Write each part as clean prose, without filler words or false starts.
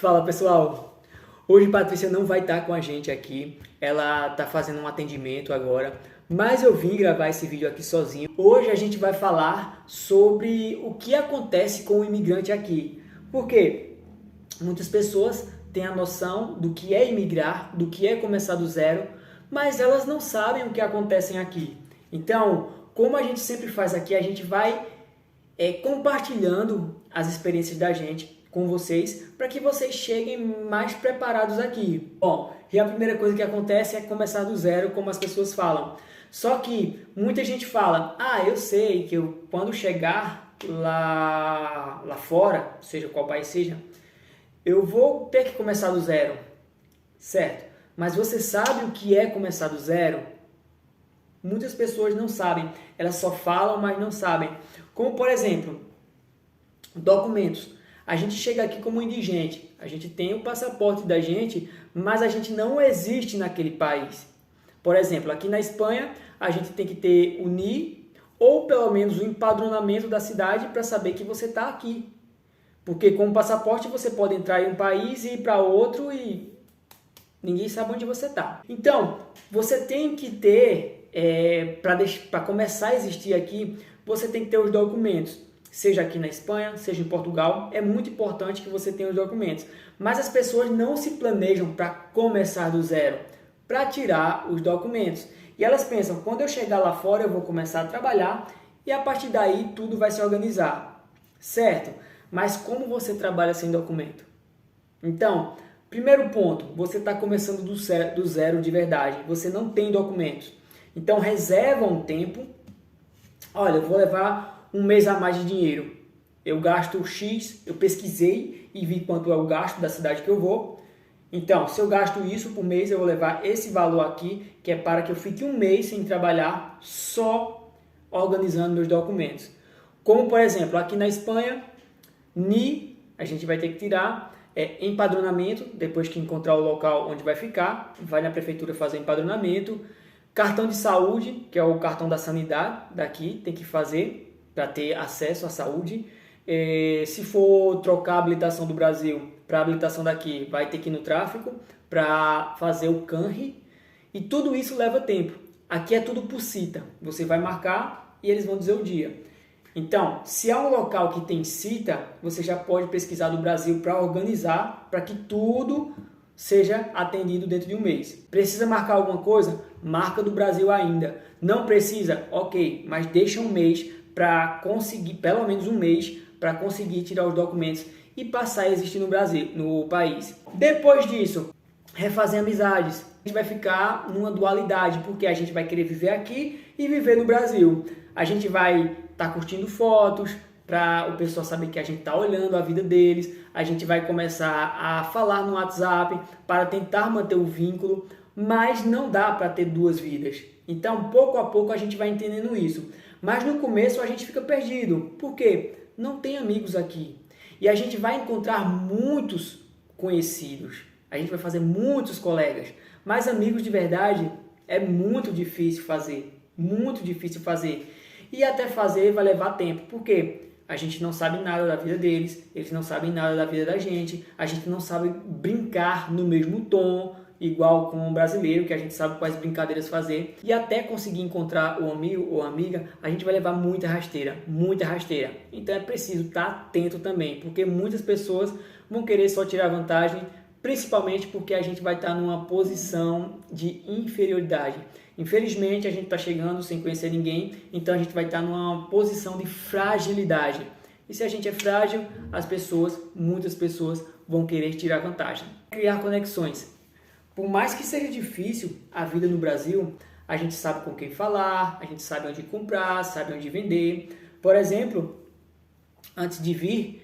Fala pessoal, hoje Patrícia não vai estar com a gente aqui, ela está fazendo um atendimento agora, mas eu vim gravar esse vídeo aqui sozinho. Hoje a gente vai falar sobre o que acontece com o imigrante aqui, porque muitas pessoas têm a noção do que é imigrar, do que é começar do zero, mas elas não sabem o que acontece aqui. Então, como a gente sempre faz aqui, a gente vai compartilhando as experiências da gente com vocês, para que vocês cheguem mais preparados aqui. Bom, e a primeira coisa que acontece é começar do zero, como as pessoas falam. Só que muita gente fala, eu sei que quando chegar lá fora, seja qual país seja, eu vou ter que começar do zero, certo? Mas você sabe o que é começar do zero? Muitas pessoas não sabem, elas só falam, mas não sabem. Como, por exemplo, documentos. A gente chega aqui como indigente, a gente tem o passaporte da gente, mas a gente não existe naquele país. Por exemplo, aqui na Espanha, a gente tem que ter o NI, ou pelo menos o empadronamento da cidade para saber que você está aqui. Porque com o passaporte você pode entrar em um país e ir para outro e ninguém sabe onde você está. Então, você tem que ter, para começar a existir aqui, você tem que ter os documentos. Seja aqui na Espanha, seja em Portugal, é muito importante que você tenha os documentos. Mas as pessoas não se planejam para começar do zero, para tirar os documentos. E elas pensam, quando eu chegar lá fora eu vou começar a trabalhar e a partir daí tudo vai se organizar, certo? Mas como você trabalha sem documento? Então, primeiro ponto, você está começando do zero de verdade, você não tem documentos. Então reserva um tempo, olha, eu vou levar um mês a mais de dinheiro. Eu gasto X, eu pesquisei e vi quanto é o gasto da cidade que eu vou. Então, se eu gasto isso por mês, eu vou levar esse valor aqui, que é para que eu fique um mês sem trabalhar, só organizando meus documentos. Como, por exemplo, aqui na Espanha, NI, a gente vai ter que tirar, empadronamento, depois que encontrar o local onde vai ficar, vai na prefeitura fazer empadronamento. Cartão de saúde, que é o cartão da sanidade daqui, tem que fazer para ter acesso à saúde. Se for trocar a habilitação do Brasil para a habilitação daqui, vai ter que ir no tráfico para fazer o CANRE. E tudo isso leva tempo. Aqui é tudo por cita. Você vai marcar e eles vão dizer o dia. Então, se há um local que tem cita, você já pode pesquisar do Brasil para organizar, para que tudo seja atendido dentro de um mês. Precisa marcar alguma coisa? Marca do Brasil ainda. Não precisa? Ok, mas deixa um mês para conseguir, pelo menos um mês, para conseguir tirar os documentos e passar a existir no Brasil, no país. Depois disso, refazer amizades. A gente vai ficar numa dualidade, porque a gente vai querer viver aqui e viver no Brasil. A gente vai estar curtindo fotos, para o pessoal saber que a gente está olhando a vida deles. A gente vai começar a falar no WhatsApp para tentar manter o vínculo, mas não dá para ter duas vidas. Então, pouco a pouco a gente vai entendendo isso. Mas no começo a gente fica perdido. Por quê? Não tem amigos aqui. E a gente vai encontrar muitos conhecidos. A gente vai fazer muitos colegas. Mas amigos de verdade é muito difícil fazer. Muito difícil fazer. E até fazer vai levar tempo. Por quê? A gente não sabe nada da vida deles. Eles não sabem nada da vida da gente. A gente não sabe brincar no mesmo tom, igual com o brasileiro, que a gente sabe quais brincadeiras fazer. E até conseguir encontrar o amigo ou amiga, a gente vai levar muita rasteira, muita rasteira. Então é preciso estar atento também, porque muitas pessoas vão querer só tirar vantagem, principalmente porque a gente vai estar numa posição de inferioridade. Infelizmente, a gente está chegando sem conhecer ninguém, então a gente vai estar numa posição de fragilidade. E se a gente é frágil, muitas pessoas vão querer tirar vantagem. Criar conexões. Por mais que seja difícil a vida no Brasil, a gente sabe com quem falar, a gente sabe onde comprar, sabe onde vender. Por exemplo, antes de vir,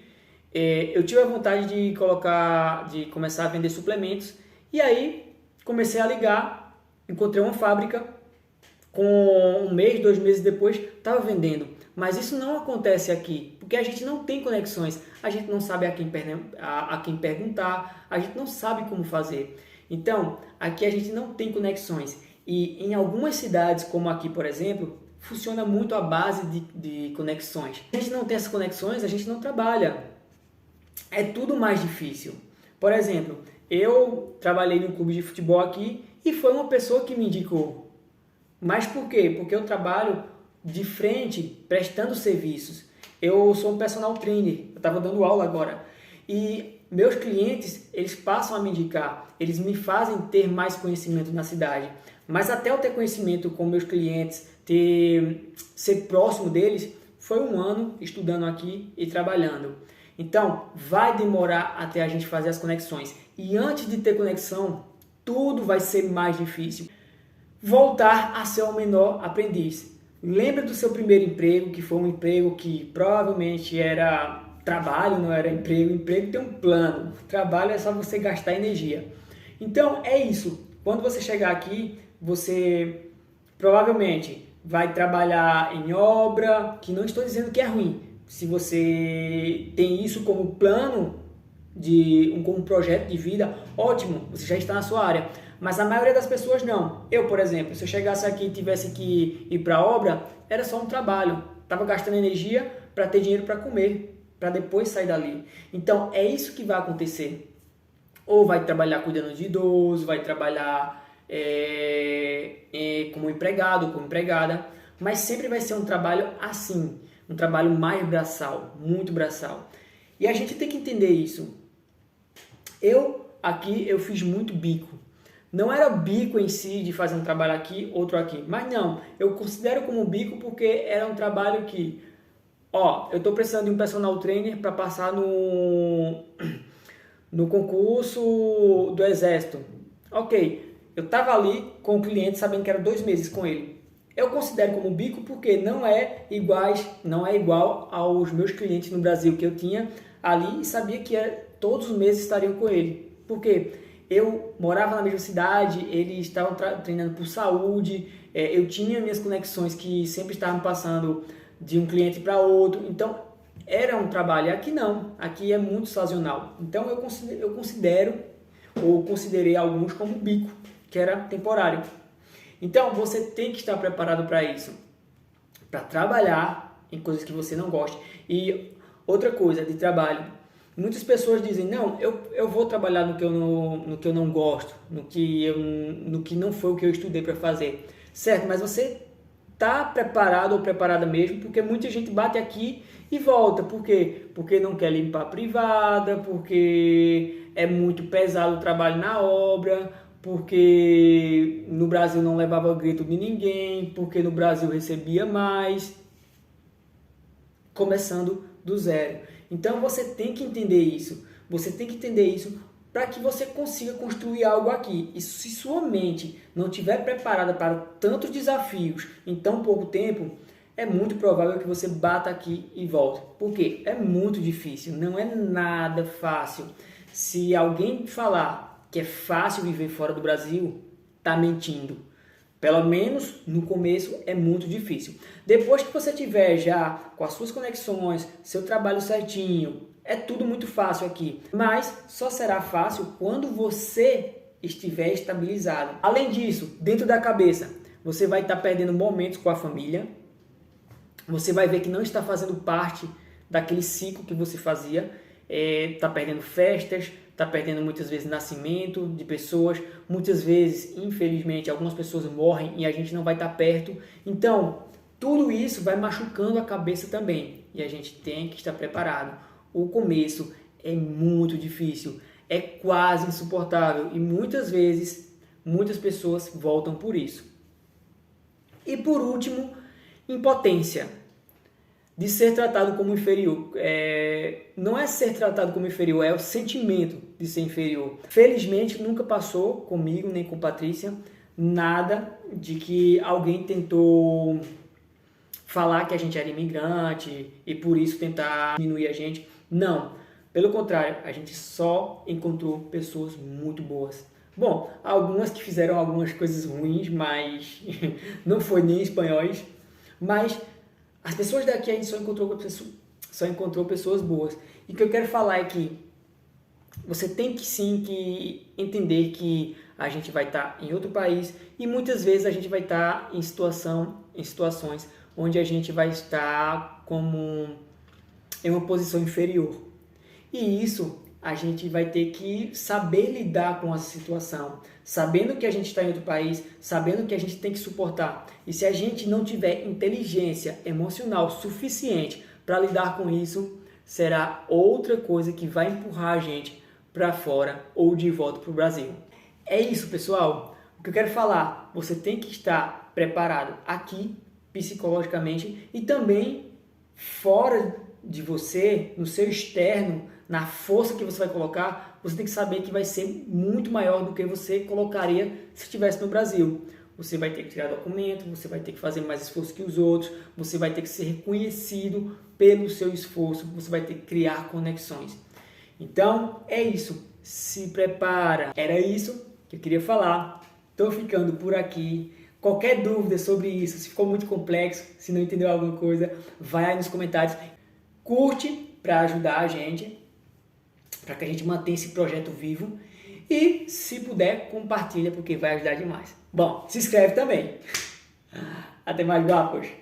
eu tive a vontade de começar a vender suplementos. E aí, comecei a ligar, encontrei uma fábrica, com um mês, 2 meses depois, estava vendendo. Mas isso não acontece aqui, porque a gente não tem conexões, a gente não sabe a quem perguntar, a gente não sabe como fazer. Então, aqui a gente não tem conexões. E em algumas cidades, como aqui, por exemplo, funciona muito à base de conexões. Se a gente não tem essas conexões, a gente não trabalha. É tudo mais difícil. Por exemplo, eu trabalhei no clube de futebol aqui e foi uma pessoa que me indicou. Mas por quê? Porque eu trabalho de frente, prestando serviços. Eu sou um personal trainer, eu estava dando aula agora. E meus clientes, eles passam a me indicar, eles me fazem ter mais conhecimento na cidade. Mas até eu ter conhecimento com meus clientes, ser próximo deles, foi um ano estudando aqui e trabalhando. Então, vai demorar até a gente fazer as conexões. E antes de ter conexão, tudo vai ser mais difícil. Voltar a ser o menor aprendiz. Lembra do seu primeiro emprego, que foi um emprego que provavelmente era trabalho, não era emprego. Emprego tem um plano. Trabalho é só você gastar energia. Então, é isso. Quando você chegar aqui, você provavelmente vai trabalhar em obra, que não estou dizendo que é ruim. Se você tem isso como plano, como projeto de vida, ótimo, você já está na sua área. Mas a maioria das pessoas não. Eu, por exemplo, se eu chegasse aqui e tivesse que ir para a obra, era só um trabalho. Estava gastando energia para ter dinheiro para comer, para depois sair dali. Então, é isso que vai acontecer. Ou vai trabalhar cuidando de idoso, vai trabalhar como empregado, como empregada, mas sempre vai ser um trabalho assim, um trabalho mais braçal, muito braçal. E a gente tem que entender isso. Eu fiz muito bico. Não era bico em si de fazer um trabalho aqui, outro aqui. Mas não, eu considero como bico porque era um trabalho que, eu estou precisando de um personal trainer para passar no concurso do Exército. Ok, eu estava ali com o cliente sabendo que era 2 meses com ele. Eu considero como bico porque não é igual aos meus clientes no Brasil que eu tinha ali e sabia que todos os meses estariam com ele. Por quê? Eu morava na mesma cidade, eles estavam treinando por saúde, eu tinha minhas conexões que sempre estavam passando de um cliente para outro, então era um trabalho. Aqui não, aqui é muito sazonal. Então eu considerei alguns como bico, que era temporário. Então você tem que estar preparado para isso, para trabalhar em coisas que você não gosta. E outra coisa de trabalho, muitas pessoas dizem, não, eu vou trabalhar no que eu não gosto, no que não foi o que eu estudei para fazer. Certo, mas você está preparado ou preparada mesmo? Porque muita gente bate aqui e volta. Por quê? Porque não quer limpar a privada, porque é muito pesado o trabalho na obra, porque no Brasil não levava grito de ninguém, porque no Brasil recebia mais, começando do zero. Então você tem que entender isso. Você tem que entender isso para que você consiga construir algo aqui. E se sua mente não estiver preparada para tantos desafios em tão pouco tempo, é muito provável que você bata aqui e volte. Por quê? É muito difícil, não é nada fácil. Se alguém falar que é fácil viver fora do Brasil, está mentindo. Pelo menos no começo é muito difícil. Depois que você tiver já com as suas conexões, seu trabalho certinho, é tudo muito fácil aqui. Mas só será fácil quando você estiver estabilizado. Além disso, dentro da cabeça, você vai estar perdendo momentos com a família. Você vai ver que não está fazendo parte daquele ciclo que você fazia. Está perdendo festas, está perdendo muitas vezes nascimento de pessoas, muitas vezes, infelizmente, algumas pessoas morrem e a gente não vai estar perto. Então, tudo isso vai machucando a cabeça também e a gente tem que estar preparado. O começo é muito difícil, é quase insuportável e muitas vezes, muitas pessoas voltam por isso. E por último, impotência. De ser tratado como inferior. Não é ser tratado como inferior, é o sentimento de ser inferior. Felizmente, nunca passou comigo, nem com Patrícia, nada de que alguém tentou falar que a gente era imigrante e por isso tentar diminuir a gente. Não, pelo contrário, a gente só encontrou pessoas muito boas. Bom, algumas que fizeram algumas coisas ruins, mas não foi nem espanhóis, mas as pessoas daqui a gente só encontrou pessoas boas. E o que eu quero falar é que você tem que sim que entender que a gente vai estar em outro país e muitas vezes a gente vai estar em situações onde a gente vai estar em uma posição inferior. E isso a gente vai ter que saber lidar com essa situação, sabendo que a gente está em outro país, sabendo que a gente tem que suportar. E se a gente não tiver inteligência emocional suficiente para lidar com isso, será outra coisa que vai empurrar a gente para fora ou de volta para o Brasil. É isso, pessoal. O que eu quero falar, você tem que estar preparado aqui, psicologicamente, e também fora de você, no seu externo, na força que você vai colocar, você tem que saber que vai ser muito maior do que você colocaria se estivesse no Brasil. Você vai ter que tirar documento, você vai ter que fazer mais esforço que os outros, você vai ter que ser reconhecido pelo seu esforço, você vai ter que criar conexões. Então, é isso. Se prepara. Era isso que eu queria falar. Estou ficando por aqui. Qualquer dúvida sobre isso, se ficou muito complexo, se não entendeu alguma coisa, vai aí nos comentários. Curte para ajudar a gente, para que a gente mantenha esse projeto vivo. E, se puder, compartilha, porque vai ajudar demais. Bom, se inscreve também. Até mais, guapos!